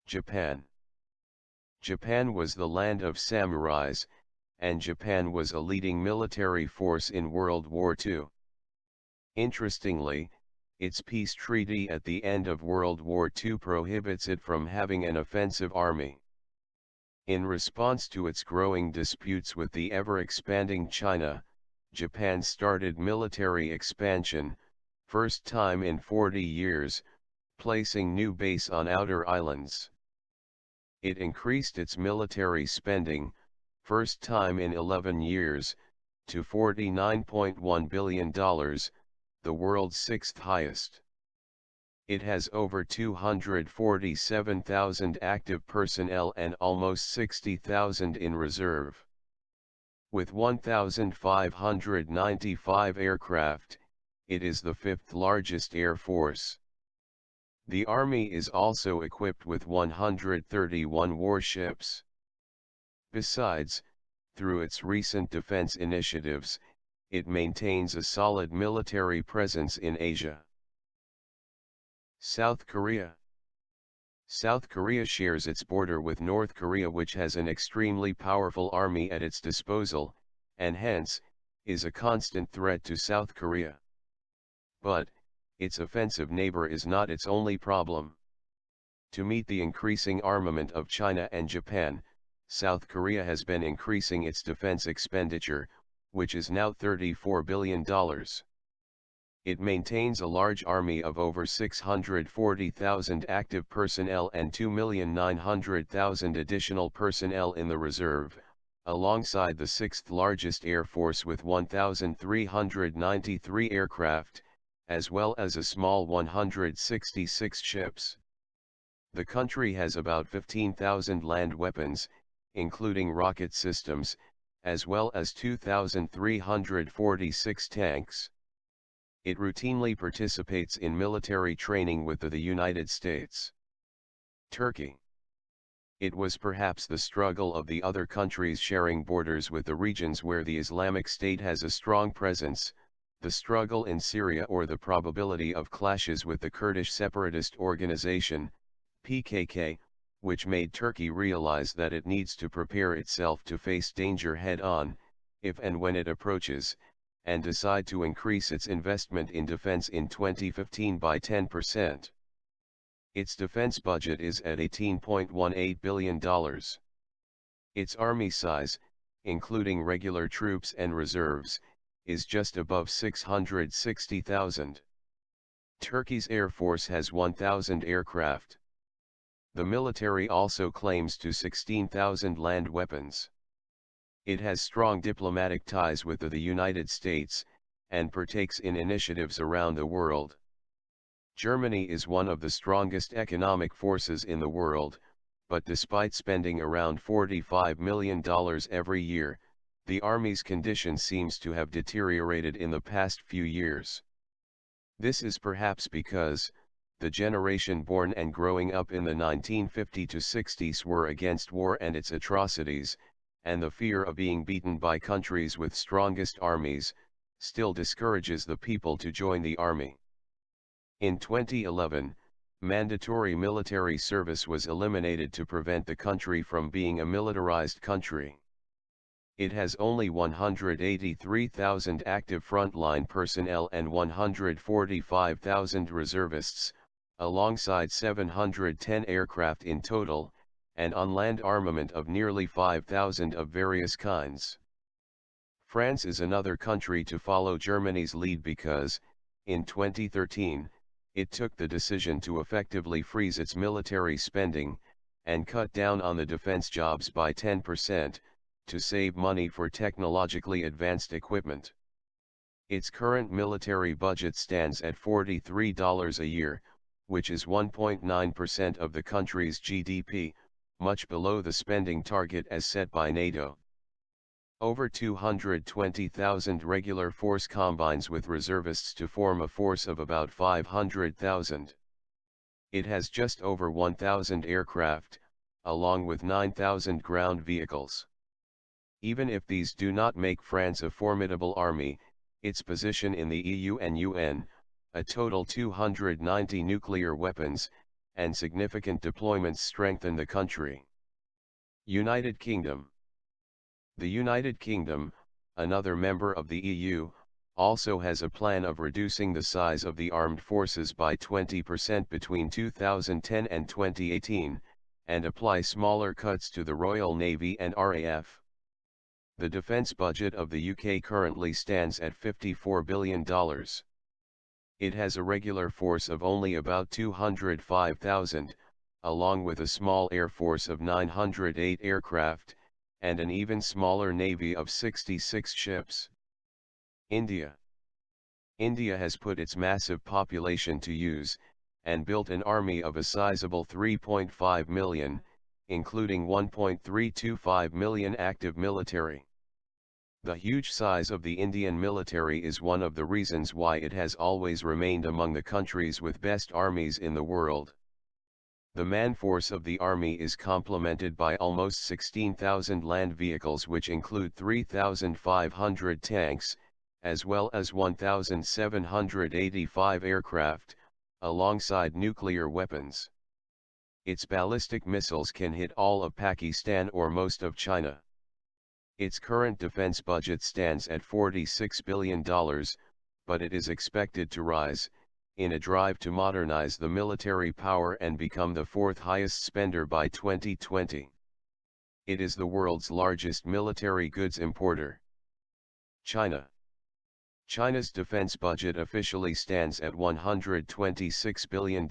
Japan. Japan was the land of samurais, and Japan was a leading military force in World War II. Interestingly, its peace treaty at the end of World War II prohibits it from having an offensive army. In response to its growing disputes with the ever-expanding China, Japan started military expansion, first time in 40 years, placing new base on outer islands. It increased its military spending, first time in 11 years, to $49.1 billion, the world's sixth highest. It has over 247,000 active personnel and almost 60,000 in reserve. With 1,595 aircraft, it is the fifth largest air force. The Army is also equipped with 131 warships. Besides, through its recent defense initiatives, it maintains a solid military presence in Asia. South Korea. South Korea shares its border with North Korea, which has an extremely powerful army at its disposal, and hence, is a constant threat to South Korea. But, its offensive neighbor is not its only problem. To meet the increasing armament of China and Japan, South Korea has been increasing its defense expenditure, which is now $34 billion. It maintains a large army of over 640,000 active personnel and 2,900,000 additional personnel in the reserve, alongside the sixth largest air force with 1,393 aircraft, as well as a small 166 ships. The country has about 15,000 land weapons, including rocket systems, as well as 2,346 tanks. It routinely participates in military training with the United States. Turkey. It was perhaps the struggle of the other countries sharing borders with the regions where the Islamic State has a strong presence, the struggle in Syria or the probability of clashes with the Kurdish separatist organization, PKK, which made Turkey realize that it needs to prepare itself to face danger head-on, if and when it approaches, and decide to increase its investment in defense in 2015 by 10%. Its defense budget is at $18.18 billion. Its army size, including regular troops and reserves, is just above 660,000. Turkey's air force has 1,000 aircraft. The military also claims to 16,000 land weapons. It has strong diplomatic ties with the United States, and partakes in initiatives around the world. Germany is one of the strongest economic forces in the world, but despite spending around $45 million every year, the army's condition seems to have deteriorated in the past few years. This is perhaps because, the generation born and growing up in the 1950s to 60s were against war and its atrocities, and the fear of being beaten by countries with strongest armies, still discourages the people to join the army. In 2011, mandatory military service was eliminated to prevent the country from being a militarized country. It has only 183,000 active frontline personnel and 145,000 reservists, alongside 710 aircraft in total, and unmanned armament of nearly 5,000 of various kinds. France is another country to follow Germany's lead because, in 2013, it took the decision to effectively freeze its military spending, and cut down on the defense jobs by 10%, to save money for technologically advanced equipment. Its current military budget stands at $43 a year, which is 1.9% of the country's GDP, much below the spending target as set by NATO. Over 220,000 regular force combines with reservists to form a force of about 500,000. It has just over 1,000 aircraft, along with 9,000 ground vehicles. Even if these do not make France a formidable army, its position in the EU and UN, a total 290 nuclear weapons, and significant deployments strengthen the country. United Kingdom. The United Kingdom, another member of the EU, also has a plan of reducing the size of the armed forces by 20% between 2010 and 2018, and apply smaller cuts to the Royal Navy and RAF. The defence budget of the UK currently stands at $54 billion. It has a regular force of only about 205,000, along with a small air force of 908 aircraft, and an even smaller navy of 66 ships. India. India has put its massive population to use, and built an army of a sizable 3.5 million, including 1.325 million active military. The huge size of the Indian military is one of the reasons why it has always remained among the countries with best armies in the world. The man-force of the army is complemented by almost 16,000 land vehicles, which include 3,500 tanks, as well as 1,785 aircraft, alongside nuclear weapons. Its ballistic missiles can hit all of Pakistan or most of China. Its current defense budget stands at $46 billion, but it is expected to rise, in a drive to modernize the military power and become the fourth highest spender by 2020. It is the world's largest military goods importer. China. China's defense budget officially stands at $126 billion,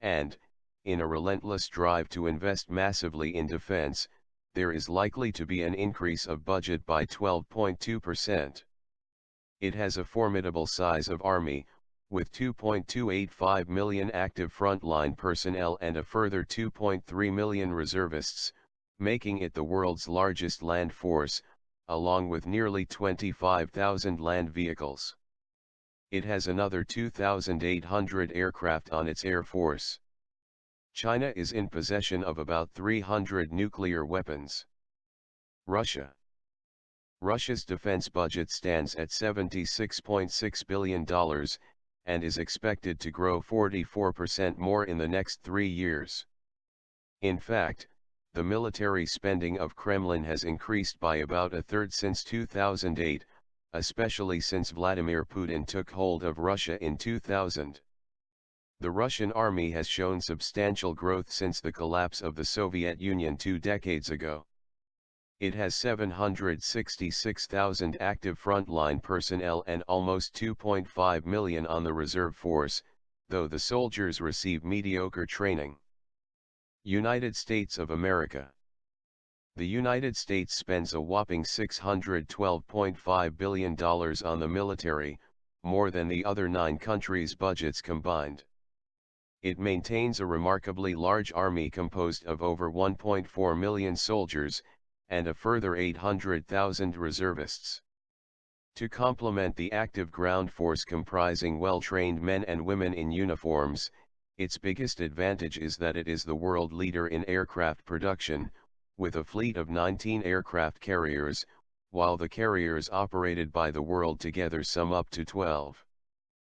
and, in a relentless drive to invest massively in defense, there is likely to be an increase of budget by 12.2%. It has a formidable size of army, with 2.285 million active frontline personnel and a further 2.3 million reservists, making it the world's largest land force, along with nearly 25,000 land vehicles. It has another 2,800 aircraft on its air force. China is in possession of about 300 nuclear weapons. Russia. Russia's defense budget stands at $76.6 billion, and is expected to grow 44% more in the next 3 years. In fact, the military spending of Kremlin has increased by about a third since 2008, especially since Vladimir Putin took hold of Russia in 2000. The Russian army has shown substantial growth since the collapse of the Soviet Union 2 decades ago. It has 766,000 active frontline personnel and almost 2.5 million on the reserve force, though the soldiers receive mediocre training. United States of America. The United States spends a whopping $612.5 billion on the military, more than the other 9 countries' budgets combined. It maintains a remarkably large army composed of over 1.4 million soldiers, and a further 800,000 reservists. To complement the active ground force comprising well-trained men and women in uniforms, its biggest advantage is that it is the world leader in aircraft production, with a fleet of 19 aircraft carriers, while the carriers operated by the world together sum up to 12.